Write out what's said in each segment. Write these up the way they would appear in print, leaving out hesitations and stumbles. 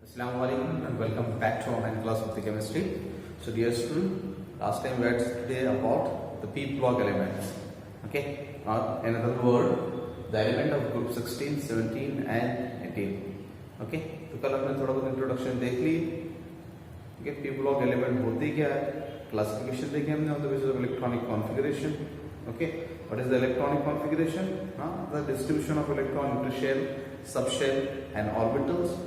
Assalamualaikum and welcome back to online class of the chemistry. So dear student, last time we had today about the p block elements. Okay, or in other word, the element of group 16, 17 and 18. Okay, तो कल हमने थोड़ा बहुत introduction देख ली. Okay, p block element होती क्या है, classification देखी हमने on the basis of electronic configuration. Okay, what is the electronic configuration? The distribution of electron into shell, subshell and orbitals.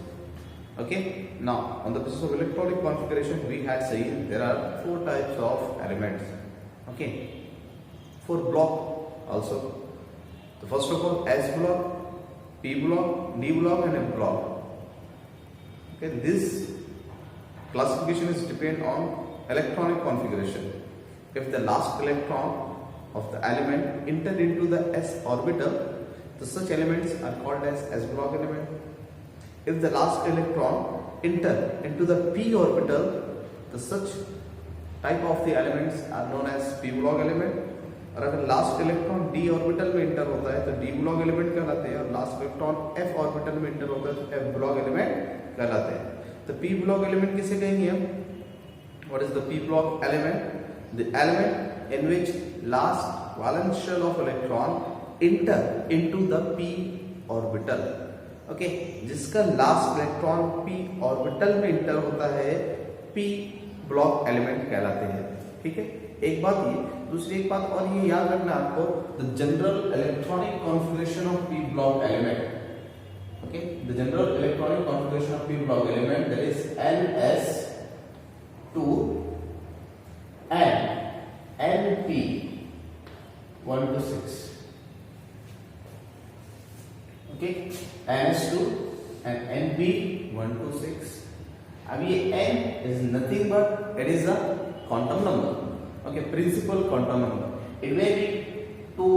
Okay, now on the basis of electronic configuration we had seen there are four types of elements. Okay, four block also. The first of all, S block, P block, D block and M block. Okay, this classification is depend on electronic configuration. If the last electron of the element enter into the s orbital, the such elements are called as s block element. If the last electron enter into the p orbital, the such type of the elements are known as p block element. और अगर last electron d orbital में inter होता है तो d block element कहलाते हैं, और last electron f orbital में इंटर होता है तो f ब्लॉक एलिमेंट कहलाते हैं. तो p ब्लॉक एलिमेंट किसे कहेंगे हम? What is the p block element? The element in which last valence shell of electron enter into the p orbital. Okay, जिसका लास्ट इलेक्ट्रॉन p ऑर्बिटल में inter होता है p ब्लॉक एलिमेंट कहलाते हैं. ठीक है, एक बात ये. दूसरी एक बात और ये याद रखना आपको, the general electronic configuration of p block element. Okay, the general electronic configuration of p block element that is ns2 and np 1 to 6. Okay, ns2 and np 1 to 6. अब ये n is nothing but it is a quantum number. Okay, principal quantum number. It may be 2,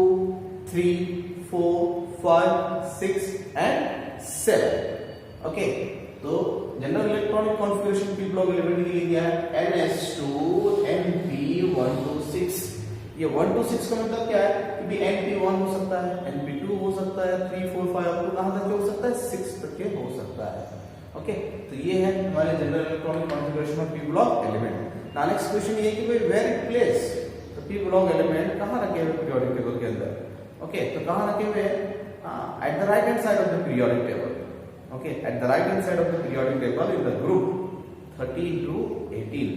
3, 4, 5, 6 and 7. Okay, तो general electronic configuration p block element के लिए क्या है? ns2 np 1 to 6. ये 1 to 6 का मतलब क्या है कि np1 हो सकता है, np2 हो सकता है, 3, 4, 5 और कहां तक हो सकता है? 6 तक के हो सकता है. ओके, तो ये है हमारे general electronic configuration of p block element. Now next question ये कि भाई where it place the p block element कहां रखे हुए पीरियोडिक टेबल के अंदर? ओके, तो कहां रखे हुए? At the right hand side of the periodic table. Okay, at the right hand side of the periodic table in the group 13 to 18.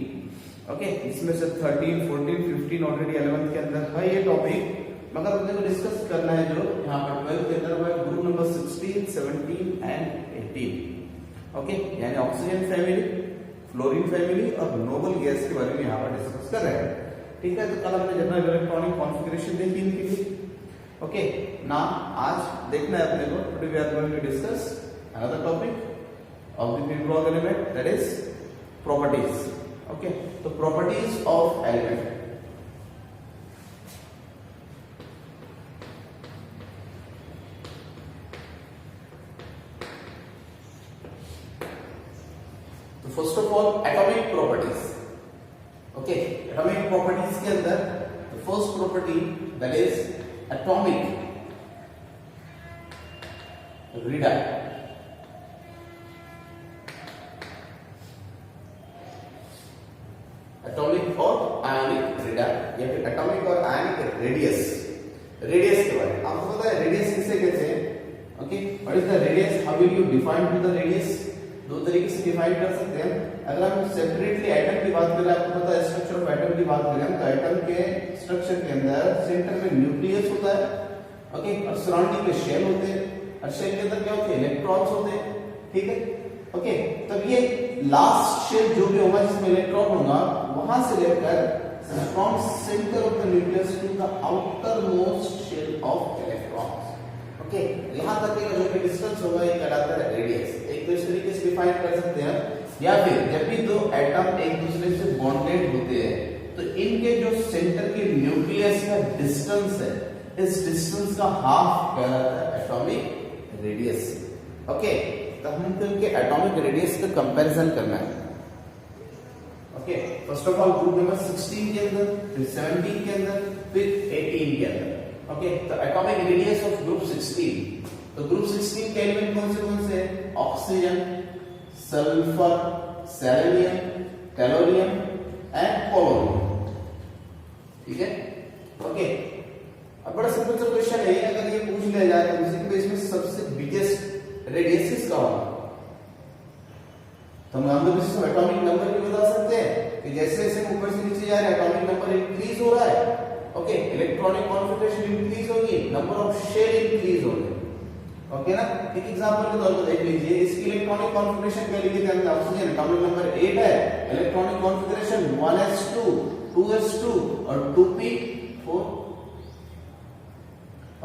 Okay, इसमें से 13, 14, 15 ऑलरेडी 11th के अंदर है ये टॉपिक, मगर अपने को डिस्कस करना है जो यहाँ पर 12th के अंदर है ग्रुप नंबर 16, 17 एंड 18. ओके, यानी ऑक्सीजन फैमिली, फ्लोरीन फैमिली और नोबल गैस के बारे में यहाँ पर डिस्कस कर रहे हैं. ठीक है, तो कल हमने जनरल इलेक्ट्रॉनिक कॉन्फ़िगरेशन देखी इनके लिए. ओके, ना आज देखना है अपने को, today we are going to discuss another topic of the p block element that is properties. Okay, तो प्रॉपर्टीज ऑफ एलिमेंट. तो first of all atomic properties. Okay, atomic properties के अंदर the first property that is atomic radius. Atomic और ionic radius या फिर atomic और ionic radius. Radius के बारे में आपको पता है रेडियस किसे कहते हैं? Okay, what is the radius? How will you define to the radius? दो तरीके से डिफाइन कर सकते हैं. अगर हम सेपरेटली एटम की बात करें, आपको पता है स्ट्रक्चर ऑफ एटम की बात करें तो एटम के स्ट्रक्चर के अंदर सेंटर में न्यूक्लियस होता है. ओके, और सराउंडिंग में शेल होते हैं, और शेल के अंदर क्या होते हैं? इलेक्ट्रॉन्स होते हैं. ठीक है, ओके, तब ये लास्ट शेल जो भी होगा जिसमें इलेक्ट्रॉन होगा, वहां से लेकर from centre of the nucleus to the outermost shell of electrons. Okay, यहां तक का जो भी डिस्टेंस होगा ये कहलाता है रेडियस. एक तो इस तरीके से डिफाइन कर सकते हैं, या फिर जब भी दो एटम एक दूसरे से बॉन्डेड होते हैं तो इनके जो सेंटर के न्यूक्लियस का डिस्टेंस है, इस डिस्टेंस का हाफ कहलाता है एटॉमिक रेडियस. ओके, तो हमको इनके एटॉमिक रेडियस का कंपैरिजन करना है. Okay, first of all group number 16 के अंदर, फिर 17 के अंदर, फिर 18 के अंदर. ओके, तो एटॉमिक रेडियस ऑफ ग्रुप 16. तो ग्रुप 16 के एलिमेंट कौन से हैं? Oxygen, sulphur, selenium, tellurium and polonium. ठीक है, ओके। अब बड़ा सिंपल सा क्वेश्चन है, अगर ये पूछ लिया जाए तो म्यूजिक बेस में सबसे बिगेस्ट रेडियस किसका होगा, तो हम लोग इसको एटॉमिक नंबर भी बता सकते हैं कि जैसे जैसे ऊपर से नीचे जा रहे हैं एटॉमिक नंबर इंक्रीज हो रहा है, ओके, इलेक्ट्रॉनिक कॉन्फ़िगरेशन इंक्रीज होगी, नंबर ऑफ शेल इंक्रीज होंगे, ओके ना। एक एग्जांपल के तौर पर देख लीजिए, इसकी इलेक्ट्रॉनिक कॉन्फ़िगरेशन क्या लिखी थी, ऑक्सीजन एटॉमिक नंबर 8 है, इलेक्ट्रॉनिक कॉन्फ़िगरेशन 1s2 2s2 और 2p4,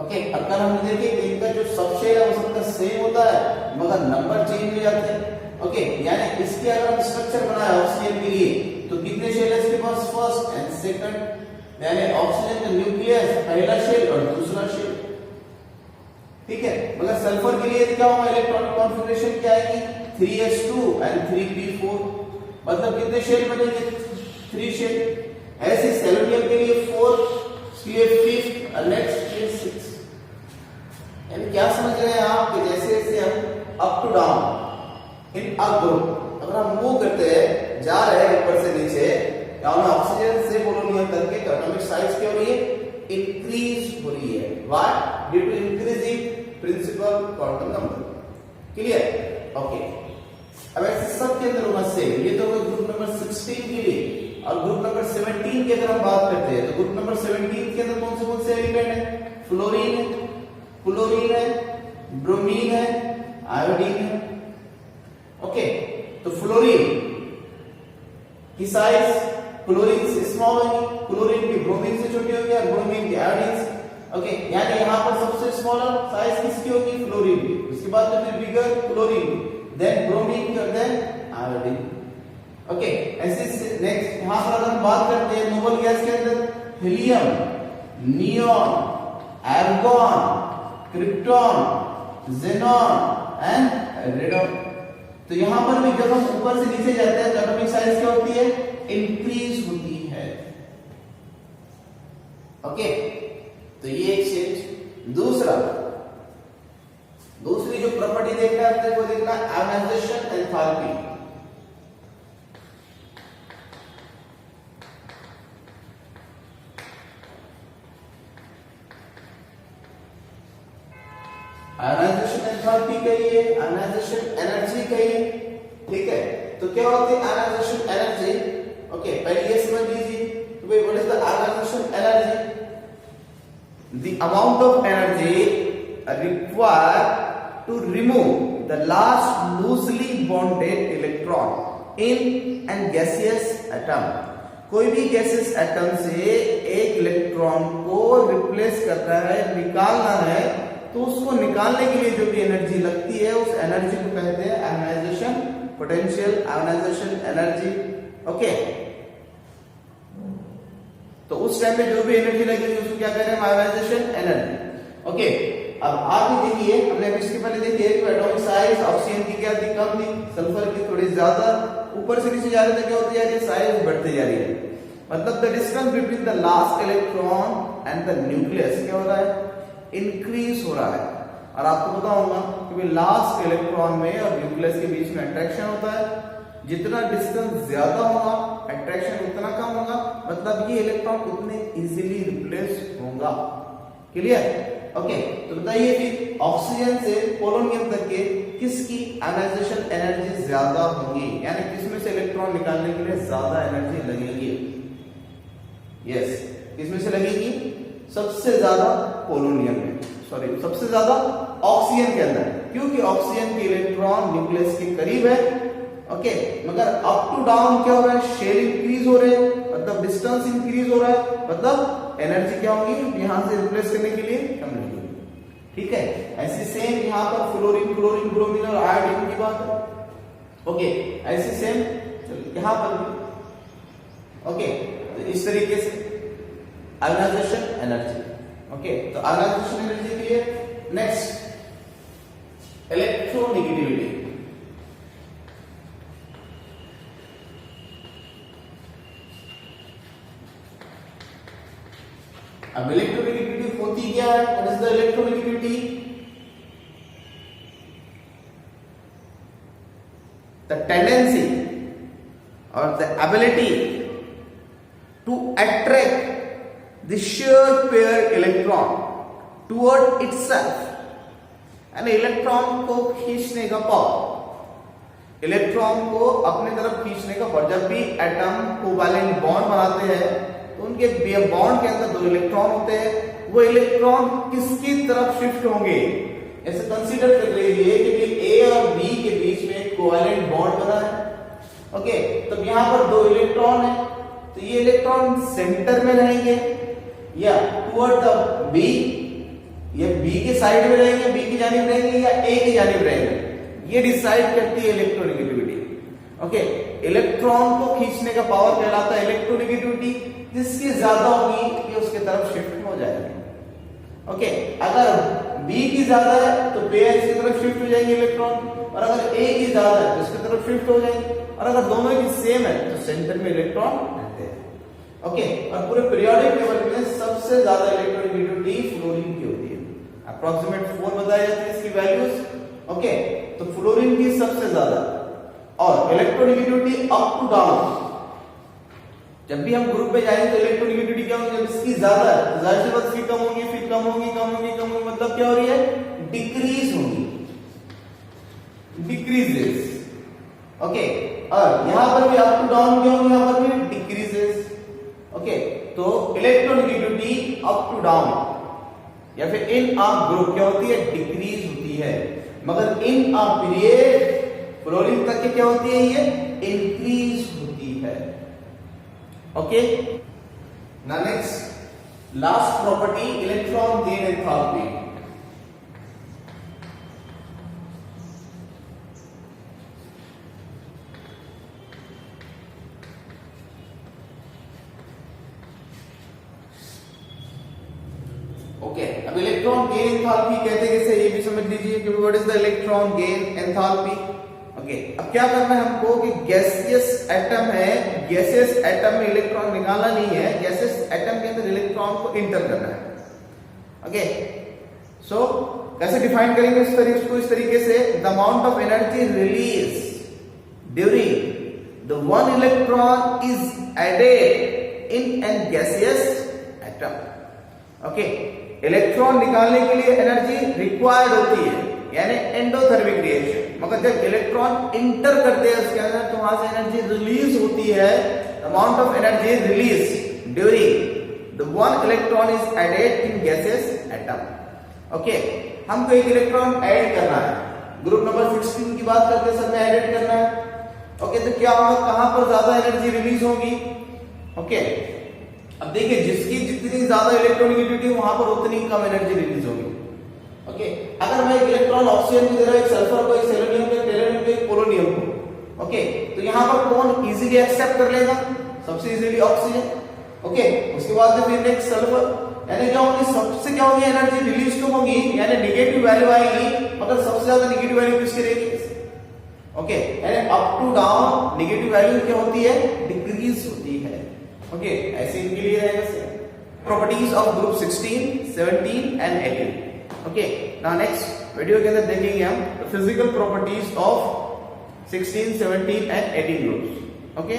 ओके। अगर हम देखें कि इनका जो सब शेल है वो सबका सेम होता है मगर नंबर चेंज हो जाते हैं, ओके। यानी इसके अगर हम स्ट्रक्चर बनाए ऑक्सीजन के लिए तो कितने शेल है इसके पास, फर्स्ट एंड सेकंड, यानी ऑक्सीजन का न्यूक्लियस पहला शेल और दूसरा शेल, ठीक है। मगर सल्फर के लिए क्या होगा, इलेक्ट्रॉनिक कॉन्फ़िगरेशन क्या आएगी, 3s2 एंड 3p4, मतलब कितने शेल बनेंगे, 3 शेल। ऐसे सेलेनियम के लिए 4, इसके लिए 5 और नेक्स्ट 6। यानी क्या समझ रहे हैं आप कि जैसे जैसे हम up to down in a group अगर हम मूव करते हैं, जा रहे हैं ऊपर से नीचे, ऑक्सीजन से पोलोनियम तक के एटॉमिक साइज क्या हो रही है, इंक्रीज हो रही है, why, due to increasing principal quantum number, clear, okay. अब ऐसे सब के अंदर होना सेम, ये तो ग्रुप नंबर 16 के लिए, और ग्रुप नंबर 17 की अगर हम बात करते हैं तो ग्रुप नंबर 17 के अंदर कौन से एलिमेंट है, फ्लोरीन है, क्लोरीन है, ब्रोमीन है, आयोडीन है, ओके। तो फ्लोरीन की साइज क्लोरीन से स्मॉल होगी, क्लोरीन की ब्रोमीन से छोटी होगी और ब्रोमीन की आयोडीन से, ओके। यानी यहां पर सबसे स्मॉलर साइज किसकी होगी, फ्लोरीन की, उसके बाद में फिर बिगर क्लोरीन, देन ब्रोमीन और देन आयोडीन, ओके। ऐसे नेक्स्ट यहां पर अगर हम बात करते हैं नोबल गैस के अंदर, helium, neon, argon, krypton, xenon and radon. तो यहां पर भी जब हम ऊपर से नीचे जाते हैं तो एटॉमिक साइज क्या होती है, इंक्रीज होती है, ओके। तो ये एक चीज। दूसरी जो प्रॉपर्टी देखना है वो देखना आयोनाइजेशन एंथैल्पी। आयोनाइजेशन एंथैल्पी कहिए, आयोनाइजेशन एनर्जी कहिए, ठीक है। तो क्या होती है आयोनाइजेशन एनर्जी, ओके। पहले ये समझ लीजिए तो भाई what is the ionisation energy, the amount of energy required to remove the last loosely bonded electron in an gaseous atom. कोई भी गैसियस एटम से एक इलेक्ट्रॉन को रिप्लेस करना है, निकालना है, तो उसको निकालने के लिए जो भी एनर्जी लगती है उस एनर्जी को कहते हैं ionisation potential, ionisation energy, okay. तो उस टाइम पे जो भी एनर्जी लगेगी उसको क्या कह रहे हैं, आयोनाइजेशन एनर्जी, ओके। अब आगे देखिए, हमने इसके पहले देखिए कि एटॉमिक साइज ऑक्सीजन की क्या थी, कम थी, सल्फर की थोड़ी ज्यादा, ऊपर से नीचे जा रहे थे क्या होती है कि साइज बढ़ती जा रही है, मतलब the distance between the last electron and the nucleus क्या हो रहा है, इंक्रीज हो रहा है। और आपको पता होगा कि लास्ट इलेक्ट्रॉन में और न्यूक्लियस के बीच में अट्रैक्शन होता है, जितना डिस्टेंस ज्यादा होगा अट्रैक्शन उतना कम होगा, मतलब ये इलेक्ट्रॉन उतने इजीली रिप्लेस होगा, क्लियर, ओके। तो बताइए कि ऑक्सीजन से पोलोनियम तक के किसकी आयोनाइजेशन एनर्जी ज्यादा होगी, यानी किसमें से इलेक्ट्रॉन निकालने के लिए ज्यादा एनर्जी लगेगी, यस, किसमें से लगेगी, सबसे ज्यादा पोलोनियम में, सॉरी सबसे ज्यादा ऑक्सीजन के अंदर, क्योंकि ऑक्सीजन के इलेक्ट्रॉन न्यूक्लियस के करीब है, ओके। मगर अप टू डाउन क्या हो रहा है, शेल इंक्रीज हो रहे हैं, मतलब डिस्टेंस इंक्रीज हो रहा है, मतलब एनर्जी क्या होगी यहां से रिप्लेस करने के लिए कम लगेगी, ठीक है। ऐसे सेम यहां पर फ्लोरीन, क्लोरीन, ब्रोमीन और आयोडीन की बात है, ओके। ऐसे सेम यहां पर भी, ओके। तो इस तरीके से आयोनाइजेशन एनर्जी, ओके। तो आयोनाइजेशन एनर्जी के लिए नेक्स्ट इलेक्ट्रोनेगेटिविटी। अब इलेक्ट्रोनेगेटिविटी होती क्या है, what is the electronegativity, the tendency or the ability to attract the shared pair electron toward itself, यानी इलेक्ट्रॉन को खींचने का पावर, इलेक्ट्रॉन को अपने तरफ खींचने का पावर। जब भी एटम कोवैलेंट बॉन्ड बनाते हैं तो उनके बॉन्ड के अंदर दो इलेक्ट्रॉन होते हैं, वो इलेक्ट्रॉन किसकी तरफ शिफ्ट होंगे, ऐसे कंसीडर कर लीजिए कि ए और बी के बीच में एक कोवैलेंट बॉन्ड बना है। ओके, तो यहां पर दो इलेक्ट्रॉन है, तो ये इलेक्ट्रॉन सेंटर में रहेंगे या टुवर्ड द बी, ये बी के साइड में रहेंगे, बी की जानिब रहेंगे या ए की जानिब रहेंगे, ये डिसाइड करती है इलेक्ट्रोनेगेटिविटी। ओके, इलेक्ट्रॉन को खींचने का पावर कहलाता है इलेक्ट्रोनेगेटिविटी, जिसकी ज्यादा होगी ये उसके तरफ शिफ्ट हो जाएगी। ओके, अगर बी की ज्यादा है तो पेयर की तरफ शिफ्ट हो जाएंगे इलेक्ट्रॉन, और अगर ए की ज्यादा है तो इसकी तरफ शिफ्ट हो जाएंगे, और अगर दोनों की सेम है तो सेंटर में इलेक्ट्रॉन रहते हैं। ओके, और पूरे पीरियोडिक टेबल में सबसे ज्यादा इलेक्ट्रोनेगेटिविटी फ्लोरीन की होती है, अप्रोक्सीमेट 4 बताया जाता है इसकी वैल्यूज। ओके, तो फ्लोरीन की सबसे ज्यादा, और इलेक्ट्रोनेगेटिविटी अप टू डाउन, जब भी हम ग्रुप में जाएंगे तो इलेक्ट्रोनेगेटिविटी क्या होगी, जब इसकी ज्यादा है तो जाहिर सी बात फिर कम होगी, फिर कम होगी, कम होगी, कम होगी, मतलब क्या हो रही है, डिक्रीज होगी, डिक्रीजेस। ओके, और यहां पर भी अप टू डाउन क्या होगी, यहां पर भी डिक्रीजेस। ओके, तो इलेक्ट्रोनेगेटिविटी अप टू डाउन या फिर इन अ ग्रुप क्या होती है, डिक्रीज होती है, मगर इन अ पीरियड फ्लोरीन तक की क्या होती है, ये इंक्रीज होती है। Okay, now next last property, electron gain enthalpy। Okay, अब इलेक्ट्रॉन गेन एंथैल्पी कहते हैं किसे, ये भी समझ लीजिए कि what is the electron gain enthalpy. Okay, अब क्या करना है हमको कि गैसियस एटम है, गैसियस एटम में इलेक्ट्रॉन निकालना नहीं है, गैसियस एटम के अंदर इलेक्ट्रॉन को इंटर करना है। ओके, सो कैसे डिफाइन करेंगे इस तरीके से, the amount of energy release during the one electron is added in an gaseous atom. Okay, electron निकालने के लिए एनर्जी रिक्वायर्ड होती है, यानी एंडोथर्मिक रिएक्शन, मगर जब इलेक्ट्रॉन इंटर करते हैं उसके अंदर तो वहां से एनर्जी रिलीज होती है, amount of energy release during the one electron is added in gases atom. Okay, हमको एक इलेक्ट्रॉन ऐड करना है, ग्रुप नंबर 16 की बात करते हैं, सब में ऐड करना है। ओके, तो क्या होगा, कहां पर ज्यादा एनर्जी रिलीज होगी। ओके, अब देखिए जिसकी जितनी ज्यादा इलेक्ट्रोनेगेटिविटी वहां पर उतनी कम एनर्जी रिलीज होगी। ओके, अगर मैं एक इलेक्ट्रॉन ऑक्सीजन की तरह एक सल्फर को, एक सेलेनियम को, एक टेलोनियम को, एक पोलोनियम को, ओके, तो यहां पर कौन इजीली एक्सेप्ट कर लेगा, सबसे इजीली ऑक्सीजन। ओके, उसके बाद में फिर नेक्स्ट सल्फर, यानी क्या होगी, सबसे क्या होगी, एनर्जी रिलीज कम होगी, यानी नेगेटिव वैल्यू आएगी, मगर सबसे ज्यादा नेगेटिव वैल्यू किसकी रहेगी। ओके, यानी up to down negative value क्या होती है, डिक्रीज होती है। ओके, ऐसे इनके लिए रहेगा properties of group 16, 17 and 18। Okay, now next video के अंदर देखेंगे हम physical properties of 16, 17 and 18 groups. Okay.